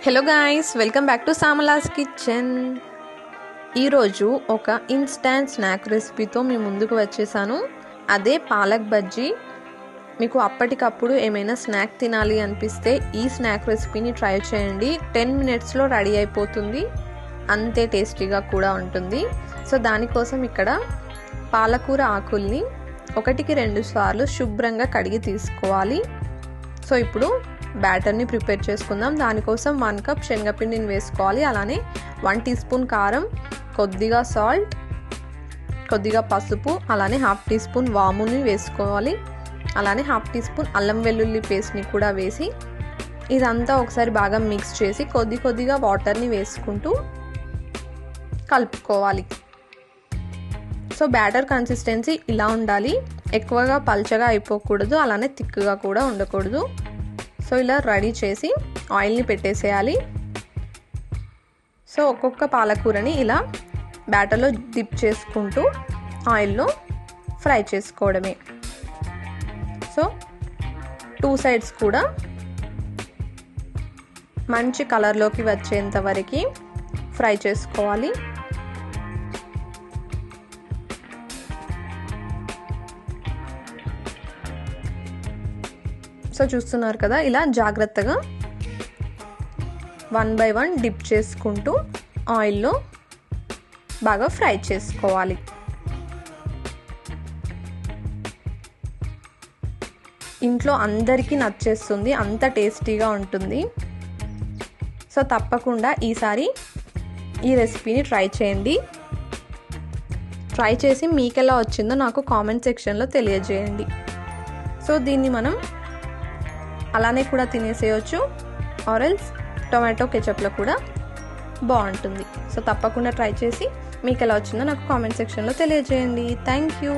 Hello guys, welcome back to సామలాస్ kitchen. ఈరోజు ఒక instant snack రెసిపీతో మీ ముందుకు వచ్చేసాను. అదే పాలక్ బజ్జీ. మీకు అప్పటికప్పుడు ఏమైనా స్నాక్ తినాలి అనిపిస్తే ఈ స్నాక్ రెసిపీని ట్రై చేయండి. 10 minutesలో రెడీ అయిపోతుంది. అంతే టేస్టీగా కూడా ఉంటుంది. సో దానికోసం ఇక్కడ పాలకూర ఆకుల్ని 1కి 2 సార్లు శుభ్రంగా కడిగి తీసుకోవాలి. సో ఇప్పుడు బ్యాటర్ని ప్రిపేర్ చేసుకుందాం. దానికోసం 1 కప్ శనగపిండిని వేసుకోవాలి. అలానే 1 టీ స్పూన్ కారం, కొద్దిగా సాల్ట్, కొద్దిగా పసుపు, అలానే 1/2 టీ స్పూన్ వాముని వేసుకోవాలి. అలానే 1/2 టీ స్పూన్ అల్లం వెల్లుల్లి పేస్ట్ని కూడా వేసి ఇదంతా ఒకసారి బాగా మిక్స్ చేసి కొద్దిగా వాటర్ని వేసుకుంటూ కలుపుకోవాలి. సో బ్యాటర్ కన్సిస్టెన్సీ ఇలా ఉండాలి. ఎక్కువగా పల్చగా అయిపోకూడదు, అలానే థిక్గా కూడా ఉండకూడదు. సో ఇలా రెడీ చేసి ఆయిల్ని పెట్టేసేయాలి. సో ఒక్కొక్క పాలకూరని ఇలా బ్యాటర్లో డిప్ చేసుకుంటూ ఆయిల్లో ఫ్రై చేసుకోవడమే. సో 2 సైడ్స్ కూడా మంచి కలర్లోకి వచ్చేంత వరకు ఫ్రై చేసుకోవాలి. సో చూస్తున్నారు కదా, ఇలా జాగ్రత్తగా 1 by 1 డిప్ చేసుకుంటూ ఆయిల్లో బాగా ఫ్రై చేసుకోవాలి. ఇంట్లో అందరికీ నచ్చేస్తుంది, అంత టేస్టీగా ఉంటుంది. సో తప్పకుండా ఈసారి ఈ రెసిపీని ట్రై చేయండి. ట్రై చేసి మీకు ఎలా వచ్చిందో నాకు కామెంట్ సెక్షన్లో తెలియజేయండి. సో దీన్ని మనం అలానే కూడా తినేసేయచ్చు, ఆరెల్స్ టొమాటో కెచప్లో కూడా బాగుంటుంది. సో తప్పకుండా ట్రై చేసి మీకు ఎలా వచ్చిందో నాకు కామెంట్ సెక్షన్లో తెలియజేయండి. Thank you.